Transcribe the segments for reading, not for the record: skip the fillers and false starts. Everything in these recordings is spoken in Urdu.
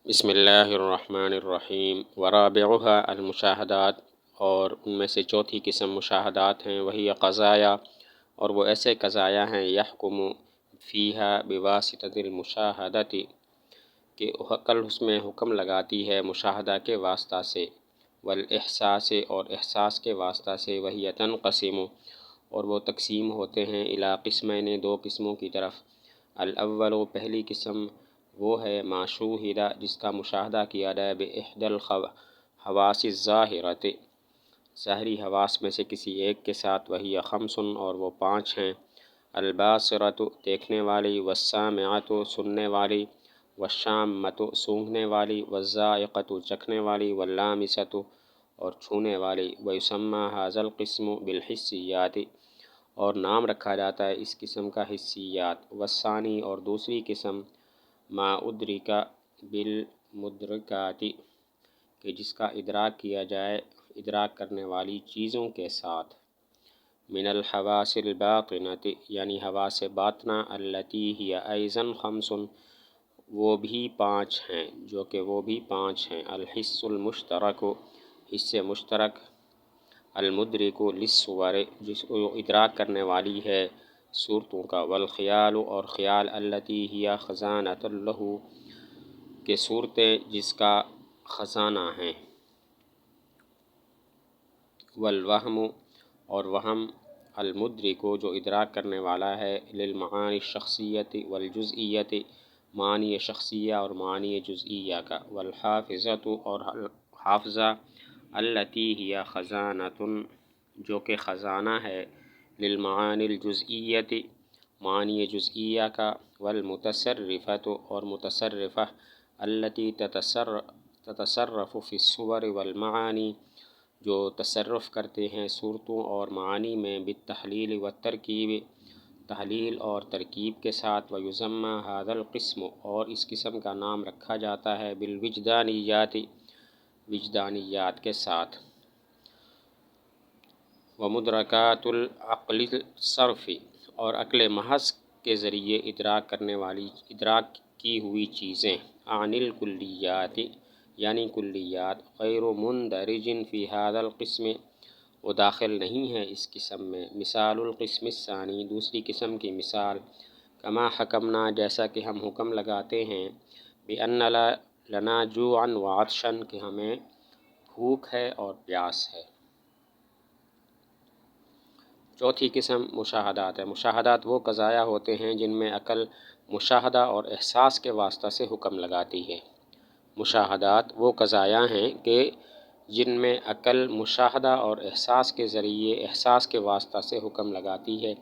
بسم اللہ الرحمن الرحیم ورابعها المشاہدات، اور ان میں سے چوتھی قسم مشاہدات ہیں، وہی قضایا، اور وہ ایسے قضایا ہیں یحکم فیہا بواسطۃ المشاہدۃ کہ عقل اس میں حکم لگاتی ہے مشاہدہ کے واسطہ سے، والاحساس اور احساس کے واسطہ سے، وہی تنقسم اور وہ تقسیم ہوتے ہیں الی قسمین دو قسموں کی طرف۔ الاول پہلی قسم وہ ہے ما شوہدہ جس کا مشاہدہ کیا جائے باحدی الحواس الظاہرۃ ظاہری حواس میں سے کسی ایک کے ساتھ، وہی خمس اور وہ پانچ ہیں، الباصرۃ دیکھنے والی، والسامعۃ سننے والی، والشامۃ سونگھنے والی، والذائقۃ چکھنے والی، واللامسۃ اور چھونے والی۔ ویسمى ھذا القسم بالحسیات اور نام رکھا جاتا ہے اس قسم کا حسیات۔ والثانی اور دوسری قسم ما ادرک بالمدرکات کہ جس کا ادراک کیا جائے ادراک کرنے والی چیزوں کے ساتھ، من الحواس الباطنۃ یعنی حواس باطنہ، التی ہی ایضا خمس وہ بھی پانچ ہیں، جو کہ وہ بھی پانچ ہیں، الحس المشترک حس مشترک، المدرک للصور جس کو ادراک کرنے والی ہے صورتوں کا، والخیال اور خیال، التی ہی خزانۃ لہ کہ صورتیں جس کا خزانہ ہیں، والوہم اور وہم، المدرک جو ادراک کرنے والا ہے، للمعانی الشخصیۃ والجزئیۃ معنی شخصیہ اور معنی جزئیہ کا، والحافظۃ اور حافظہ، التی ہی خزانۃ جو کہ خزانہ ہے، للمعانی الجزئیۃ معنی جزئیہ کا، والمتصرفۃ اور متصرفہ، التی تتصرف فی الصور والمعانی جو تصرف کرتے ہیں صورتوں اور معانی میں، بالتحلیل والترکیب تحلیل اور ترکیب کے ساتھ، ویسمى ھذا القسم اور اس قسم کا نام رکھا جاتا ہے بالوجدانیات وجدانیات کے ساتھ، ومدرکات العقل الصرف اور عقل محض کے ذریعے ادراک کرنے والی ادراک کی ہوئی چیزیں، عن الکلیات یعنی کلیات، غیر مندرج فی ھذا القسم وہ داخل نہیں ہے اس قسم میں۔ مثال القسم الثانی دوسری قسم کی مثال، کما حکمنا جیسا کہ ہم حکم لگاتے ہیں، بأن لنا جوعا وعطشا کہ ہمیں بھوک ہے اور پیاس ہے۔ چوتھی قسم مشاہدات ہے۔ مشاہدات وہ قضایا ہوتے ہیں جن میں عقل مشاہدہ اور احساس کے واسطہ سے حکم لگاتی ہے۔ مشاہدات وہ قضایا ہیں کہ جن میں عقل مشاہدہ اور احساس کے ذریعے احساس کے واسطہ سے حکم لگاتی ہے۔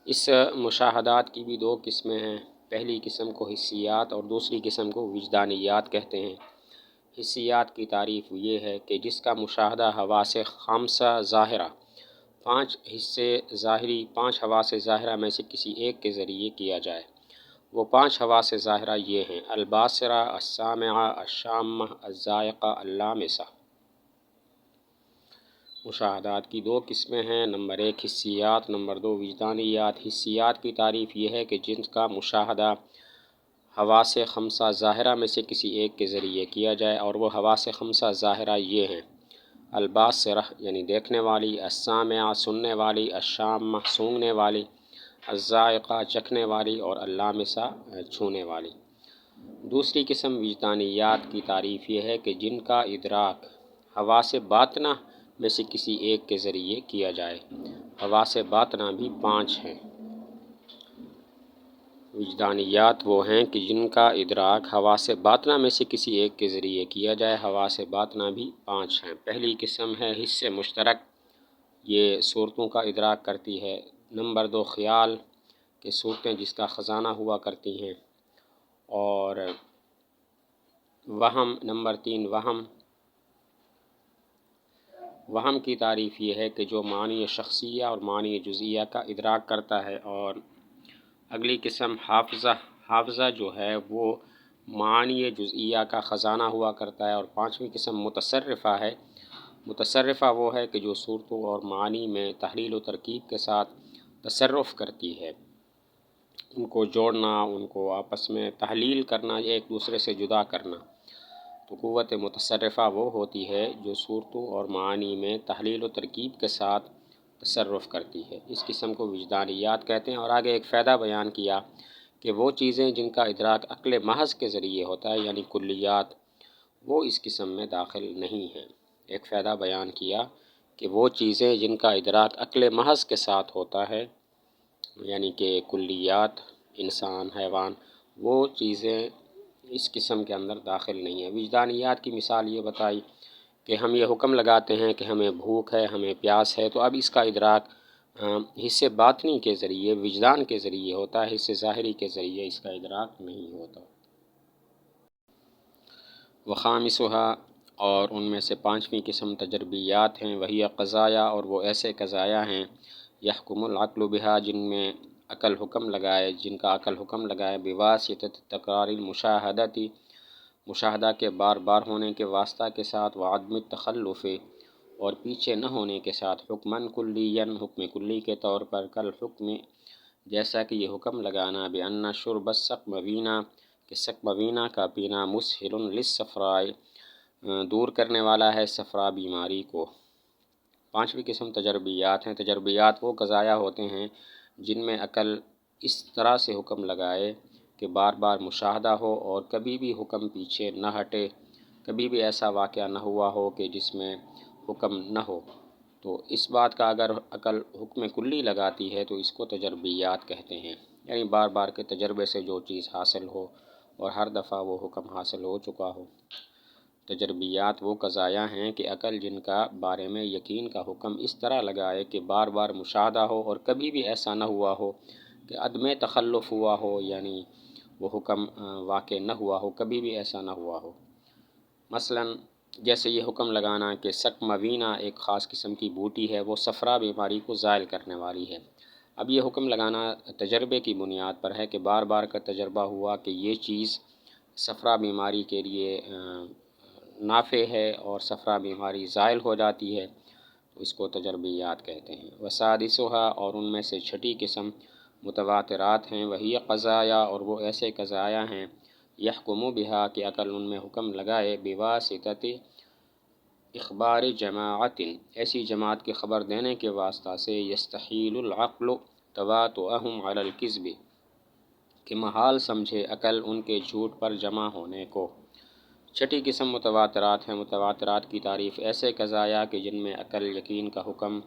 اس مشاہدات کی بھی دو قسمیں ہیں، پہلی قسم کو حسیات اور دوسری قسم کو وجدانیات کہتے ہیں۔ حسیات کی تعریف یہ ہے کہ جس کا مشاہدہ حواس خمسہ ظاہرہ پانچ حصے ظاہری پانچ حواس ظاہرہ میں سے کسی ایک کے ذریعے کیا جائے۔ وہ پانچ حواس ظاہرہ یہ ہیں، الباصرہ، السامعہ، الشامہ، الذائقہ، اللامسہ۔ مشاہدات کی دو قسمیں ہیں، نمبر ایک حسیات، نمبر دو وجدانیات۔ حسیات کی تعریف یہ ہے کہ جن کا مشاہدہ حواس خمسہ ظاہرہ میں سے کسی ایک کے ذریعے کیا جائے، اور وہ حواس خمسہ ظاہرہ یہ ہیں، الباصرہ یعنی دیکھنے والی، السامعہ سننے والی، الشامہ سونگھنے والی، الذائقہ چکھنے والی، اور اللامسہ چھونے والی۔ دوسری قسم وجدانیات کی تعریف یہ ہے کہ جن کا ادراک حواس باطنہ میں سے کسی ایک کے ذریعے کیا جائے۔ حواس باطنہ بھی پانچ ہیں۔ وجدانیات وہ ہیں کہ جن کا ادراک حواس باطنہ میں سے کسی ایک کے ذریعے کیا جائے، حواس باطنہ بھی پانچ ہیں۔ پہلی قسم ہے حس مشترک، یہ صورتوں کا ادراک کرتی ہے۔ نمبر دو خیال کہ صورتیں جس کا خزانہ ہوا کرتی ہیں، اور وہم نمبر تین وہم کی تعریف یہ ہے کہ جو معنی شخصیہ اور معنی جزئیہ کا ادراک کرتا ہے، اور اگلی قسم حافظہ جو ہے وہ معنی جزئیہ کا خزانہ ہوا کرتا ہے، اور پانچویں قسم متصرفہ ہے۔ متصرفہ وہ ہے کہ جو صورتوں اور معنی میں تحلیل و ترکیب کے ساتھ تصرف کرتی ہے، ان کو جوڑنا، ان کو آپس میں تحلیل کرنا، ایک دوسرے سے جدا کرنا۔ تو قوت متصرفہ وہ ہوتی ہے جو صورتوں اور معانی میں تحلیل و ترکیب کے ساتھ تصرف کرتی ہے، اس قسم کو وجدانیات کہتے ہیں۔ اور آگے ایک فائدہ بیان کیا کہ وہ چیزیں جن کا ادراک عقل محض کے ذریعے ہوتا ہے یعنی کلیات، وہ اس قسم میں داخل نہیں ہیں۔ ایک فائدہ بیان کیا کہ وہ چیزیں جن کا ادراک عقل محض کے ساتھ ہوتا ہے یعنی کہ کلیات، انسان، حیوان، وہ چیزیں اس قسم کے اندر داخل نہیں ہیں۔ وجدانیات کی مثال یہ بتائی کہ ہم یہ حکم لگاتے ہیں کہ ہمیں بھوک ہے، ہمیں پیاس ہے، تو اب اس کا ادراک حص باطنی کے ذریعے، وجدان کے ذریعے ہوتا ہے، حص ظاہری کے ذریعے اس کا ادراک نہیں ہوتا۔ وخامسہا، اور ان میں سے پانچویں قسم تجربیات ہیں، وہی قضایا، اور وہ ایسے قضایا ہیں یحکم العقل بہا جن میں عقل حکم لگائے، جن کا عقل حکم لگائے بواسطۃ تکرار المشاہدتی، مشاہدہ کے بار بار ہونے کے واسطہ کے ساتھ، وعدم التخلف، اور پیچھے نہ ہونے کے ساتھ، حکماً کلیاً، حکم کلی کے طور پر، کل حکم، جیسا کہ یہ حکم لگانا بأن شرب السقموینہ، کہ سقموینہ کا پینا مسہل للصفراء، دور کرنے والا ہے صفرا بیماری کو۔ پانچویں قسم تجربیات ہیں۔ تجربیات وہ قضایا ہوتے ہیں جن میں عقل اس طرح سے حکم لگائے کہ بار بار مشاہدہ ہو اور کبھی بھی حکم پیچھے نہ ہٹے، کبھی بھی ایسا واقعہ نہ ہوا ہو کہ جس میں حکم نہ ہو۔ تو اس بات کا اگر عقل حکم کلی لگاتی ہے تو اس کو تجربیات کہتے ہیں، یعنی بار بار کے تجربے سے جو چیز حاصل ہو اور ہر دفعہ وہ حکم حاصل ہو چکا ہو۔ تجربیات وہ قضایا ہیں کہ عقل جن کا بارے میں یقین کا حکم اس طرح لگائے کہ بار بار مشاہدہ ہو اور کبھی بھی ایسا نہ ہوا ہو کہ عدم تخلف ہوا ہو، یعنی وہ حکم واقع نہ ہوا ہو، کبھی بھی ایسا نہ ہوا ہو۔ مثلاً جیسے یہ حکم لگانا کہ سقموینہ ایک خاص قسم کی بوٹی ہے، وہ صفرا بیماری کو زائل کرنے والی ہے۔ اب یہ حکم لگانا تجربے کی بنیاد پر ہے کہ بار بار کا تجربہ ہوا کہ یہ چیز صفرا بیماری کے لیے نافع ہے اور صفرا بیماری زائل ہو جاتی ہے، تو اس کو تجربیات کہتے ہیں۔ وسادسہا، اور ان میں سے چھٹی قسم متواترات ہیں، وہی قضایا، اور وہ ایسے قضایا ہیں یحکم بہا کہ عقل ان میں حکم لگائے بواسطۃ اخبار جماعت، ایسی جماعت کی خبر دینے کے واسطہ سے یستحیل العقل تواطؤہم علی الکذب، کہ محال سمجھے عقل ان کے جھوٹ پر جمع ہونے کو۔ چھٹی قسم متواترات ہیں۔ متواترات کی تعریف ایسے قضایا کہ جن میں عقل یقین کا حکم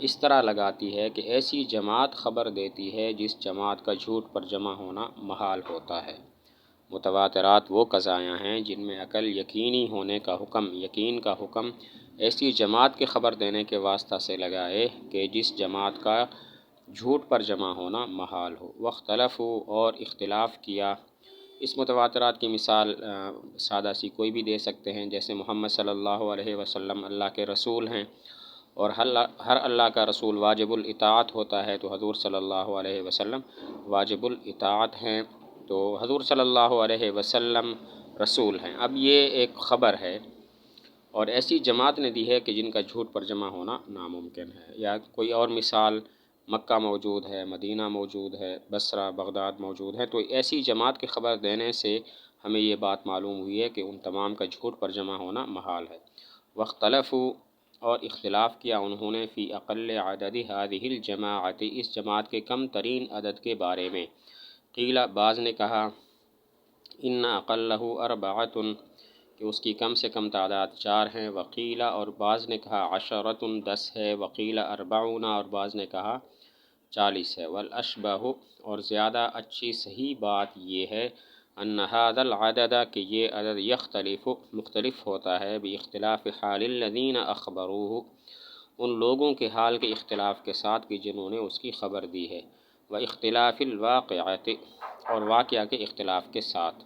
اس طرح لگاتی ہے کہ ایسی جماعت خبر دیتی ہے جس جماعت کا جھوٹ پر جمع ہونا محال ہوتا ہے۔ متواترات وہ قضایا ہیں جن میں عقل یقینی ہونے کا حکم، یقین کا حکم ایسی جماعت کی خبر دینے کے واسطہ سے لگائے کہ جس جماعت کا جھوٹ پر جمع ہونا محال ہو۔ واختلفوا، اور اختلاف کیا۔ اس متواترات کی مثال سادہ سی کوئی بھی دے سکتے ہیں، جیسے محمد صلی اللہ علیہ وسلم اللہ کے رسول ہیں اور ہر اللہ کا رسول واجب الاطاعت ہوتا ہے، تو حضور صلی اللہ علیہ وسلم واجب الاطاعت ہیں، تو حضور صلی اللہ علیہ وسلم رسول ہیں۔ اب یہ ایک خبر ہے اور ایسی جماعت نے دی ہے کہ جن کا جھوٹ پر جمع ہونا ناممکن ہے۔ یا کوئی اور مثال، مکہ موجود ہے، مدینہ موجود ہے، بصرہ، بغداد موجود ہے، تو ایسی جماعت کی خبر دینے سے ہمیں یہ بات معلوم ہوئی ہے کہ ان تمام کا جھوٹ پر جمع ہونا محال ہے۔ واختلفوا، اور اختلاف کیا انہوں نے فی اقل عدد هذه الجماعت، اس جماعت کے کم ترین عدد کے بارے میں۔ قیل، بعض نے کہا، ان اقلہ اربعۃ، کہ اس کی کم سے کم تعداد 4 ہیں، وقیل، اور بعض نے کہا عشرۃ، 10 ہے، وقیل اربعون، اور بعض نے کہا 40 ہے۔ والاشبہ، اور زیادہ اچھی صحیح بات یہ ہے ان ھذا العدد، کہ یہ عدد یختلف، مختلف ہوتا ہے، باختلاف حال الذین اخبروہ، ان لوگوں کے حال کے اختلاف کے ساتھ کہ جنہوں نے اس کی خبر دی ہے، واختلاف الواقعۃ، اور واقعہ کے اختلاف کے ساتھ۔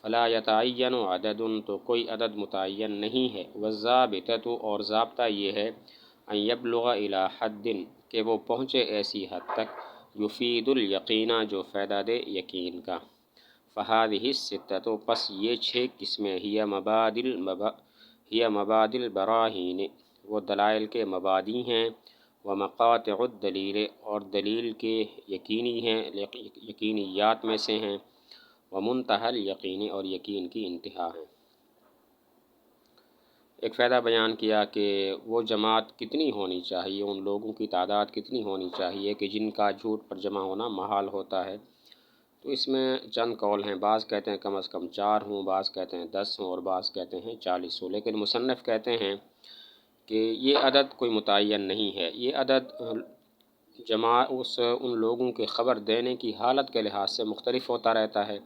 فلا یتعین عدد، تو کوئی عدد متعین نہیں ہے۔ والضابطۃ، اور ضابطہ یہ ہے ان یبلغ الی حد، کہ وہ پہنچے ایسی حد تک یفید الیقین، جو فائدہ دے یقین کا۔ فہذہ الستۃ، پس یہ 6 قسمیں، ہی مبادئ البراہین، وہ دلائل کے مبادی ہیں، ومقاطع الدلیل، اور دلیل کے یقینی ہیں، یقینیات میں سے ہیں، ومنتہی الیقین، اور یقین کی انتہا ہیں۔ ایک فائدہ بیان کیا کہ وہ جماعت کتنی ہونی چاہیے، ان لوگوں کی تعداد کتنی ہونی چاہیے کہ جن کا جھوٹ پر جمع ہونا محال ہوتا ہے۔ تو اس میں چند قول ہیں، بعض کہتے ہیں کم از کم 4 ہوں، بعض کہتے ہیں 10 ہوں، اور بعض کہتے ہیں 40 ہوں، لیکن مصنف کہتے ہیں کہ یہ عدد کوئی متعین نہیں ہے، یہ عدد ان لوگوں کے خبر دینے کی حالت کے لحاظ سے مختلف ہوتا رہتا ہے،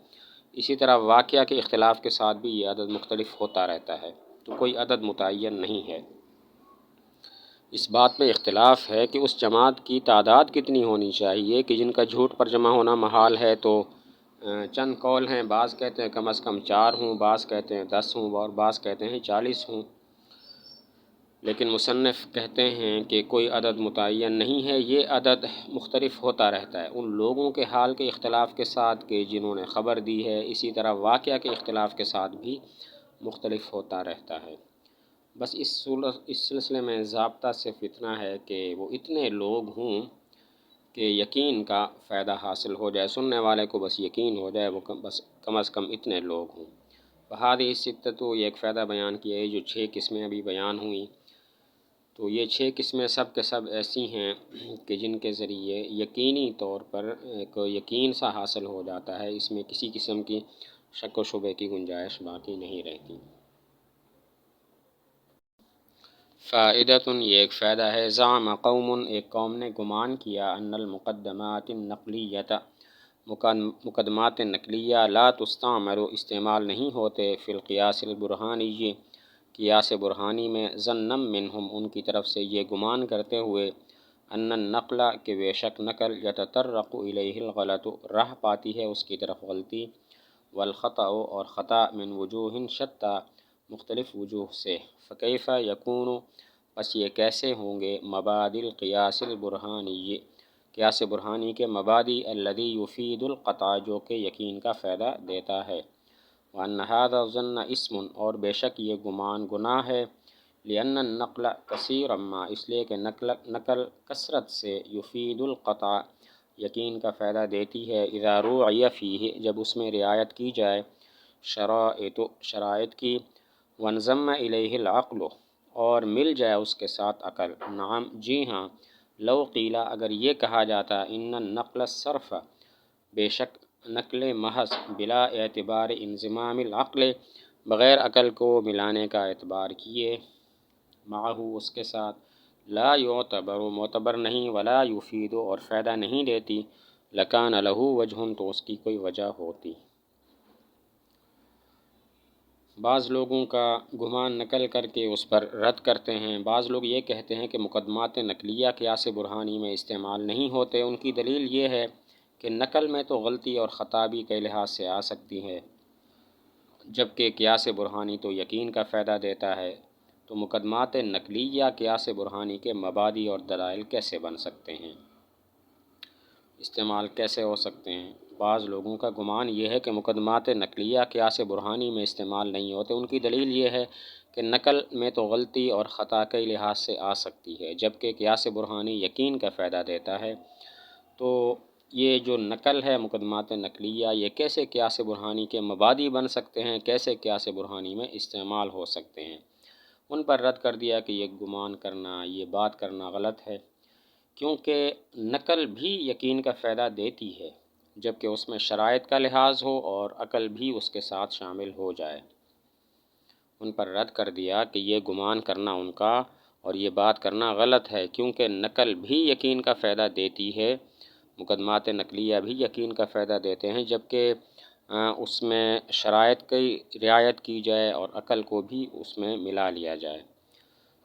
اسی طرح واقعہ کے اختلاف کے ساتھ بھی یہ عدد مختلف ہوتا رہتا ہے، تو کوئی عدد متعین نہیں ہے۔ اس بات پہ اختلاف ہے کہ اس جماعت کی تعداد کتنی ہونی چاہیے کہ جن کا جھوٹ پر جمع ہونا محال ہے، تو چند قول ہیں، بعض کہتے ہیں کم از کم 4 ہوں، بعض کہتے ہیں 10 ہوں، اور بعض کہتے ہیں 40 ہوں، لیکن مصنف کہتے ہیں کہ کوئی عدد متعین نہیں ہے، یہ عدد مختلف ہوتا رہتا ہے ان لوگوں کے حال کے اختلاف کے ساتھ کہ جنہوں نے خبر دی ہے، اسی طرح واقعہ کے اختلاف کے ساتھ بھی مختلف ہوتا رہتا ہے۔ بس اس سلسلے میں ضابطہ صرف اتنا ہے کہ وہ اتنے لوگ ہوں کہ یقین کا فائدہ حاصل ہو جائے، سننے والے کو بس یقین ہو جائے، وہ بس کم از کم اتنے لوگ ہوں۔ بہادی ستتو، یہ ایک فائدہ بیان کیا ہے، جو 6 قسمیں ابھی بیان ہوئیں، تو یہ 6 قسمیں سب کے سب ایسی ہیں کہ جن کے ذریعے یقینی طور پر ایک یقین سا حاصل ہو جاتا ہے، اس میں کسی قسم کی شک و شبے کی گنجائش باقی نہیں رہتی۔ فائدۃ، یہ ایک فائدہ ہے، زعم قوم، ایک قوم نے گمان کیا، ان المقدمات النقلیۃ، مقدمات نقلیہ، لا تستعمل، استعمال نہیں ہوتے، فی القیاس البرہانی، قیاس برہانی میں، ظنا منہم، ان کی طرف سے یہ گمان کرتے ہوئے، ان النقل، کہ بے شک نقل، یتطرق الیہ الغلط، راہ پاتی ہے اس کی طرف غلطی، والخطأ، اور خطا، من وجوہ شتیٰ، مختلف وجوہ سے، فکیف یکون، پس یہ کیسے ہوں گے، مبادئ القیاس البرہانی، قیاس برہانی کے مبادئ، الذی یفید القطع، جو کہ یقین کا فائدہ دیتا ہے، وَأَنَّ هَذَا الظَّنَّ اسم، اور بے شک یہ گمان گناہ ہے، لِأَنَّ النَّقْلَ کثیرا ما، اس لیے کہ نقل کثرت سے، یفید القطع، یقین کا فائدہ دیتی ہے، اذا روعی فیہ، جب اس میں رعایت کی جائے، شرائط کی، وانضم الیہ العقل، اور مل جائے اس کے ساتھ عقل، نعم، جی ہاں، لو قیلا، اگر یہ کہا جاتا، ان النقل الصرف، بے شک نقل محض، بلا اعتبار انضمام العقل، بغیر عقل کو ملانے کا اعتبار کیے، معہو، اس کے ساتھ، لا یعتبر، معتبر نہیں، ولا یفید، اور فائدہ نہیں دیتی، لکان لہ وجہ، تو اس کی کوئی وجہ ہوتی۔ بعض لوگوں کا گمان نقل کر کے اس پر رد کرتے ہیں، بعض لوگ یہ کہتے ہیں کہ مقدمات نقلیہ قیاس برہانی میں استعمال نہیں ہوتے، ان کی دلیل یہ ہے کہ نقل میں تو غلطی اور خطا بھی کئی لحاظ سے آ سکتی ہے، جبکہ قیاس برہانی تو یقین کا فائدہ دیتا ہے، تو مقدمات نقلیہ قیاس برہانی کے مبادئ اور دلائل کیسے بن سکتے ہیں، استعمال کیسے ہو سکتے ہیں؟ بعض لوگوں کا گمان یہ ہے کہ مقدمات نقلیہ قیاس برہانی میں استعمال نہیں ہوتے، ان کی دلیل یہ ہے کہ نقل میں تو غلطی اور خطا کئی لحاظ سے آ سکتی ہے، جبکہ قیاس برہانی یقین کا فائدہ دیتا ہے، تو یہ جو نقل ہے مقدمات نقلیہ، یہ کیسے قیاس برہانی کے مبادئ بن سکتے ہیں، کیسے قیاس برہانی میں استعمال ہو سکتے ہیں؟ ان پر رد کر دیا کہ یہ گمان کرنا، یہ بات کرنا غلط ہے، کیونکہ نقل بھی یقین کا فائدہ دیتی ہے، جبکہ اس میں شرائط کا لحاظ ہو اور عقل بھی اس کے ساتھ شامل ہو جائے۔ ان پر رد کر دیا کہ یہ گمان کرنا ان کا اور یہ بات کرنا غلط ہے، کیونکہ نقل بھی یقین کا فائدہ دیتی ہے، مقدمات نقلیہ بھی یقین کا فائدہ دیتے ہیں، جبکہ اس میں شرائط کی رعایت کی جائے اور عقل کو بھی اس میں ملا لیا جائے۔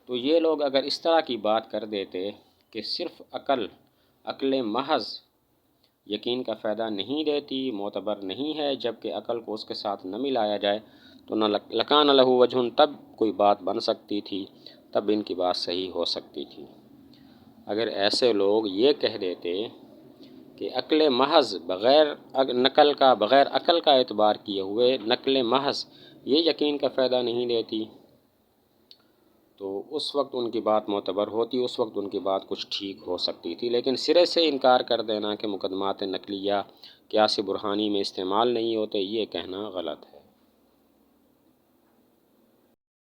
تو یہ لوگ اگر اس طرح کی بات کر دیتے کہ صرف عقل محض یقین کا فائدہ نہیں دیتی، معتبر نہیں ہے، جبکہ عقل کو اس کے ساتھ نہ ملایا جائے، تو نہ لکان لہ وجہ، تب کوئی بات بن سکتی تھی، تب ان کی بات صحیح ہو سکتی تھی۔ اگر ایسے لوگ یہ کہہ دیتے کہ عقل محض بغیر عقل کا اعتبار کیے ہوئے نقل محض یہ یقین کا فائدہ نہیں دیتی، تو اس وقت ان کی بات معتبر ہوتی، اس وقت ان کی بات کچھ ٹھیک ہو سکتی تھی، لیکن سرے سے انکار کر دینا کہ مقدمات نقلیہ قیاس برہانی میں استعمال نہیں ہوتے، یہ کہنا غلط ہے۔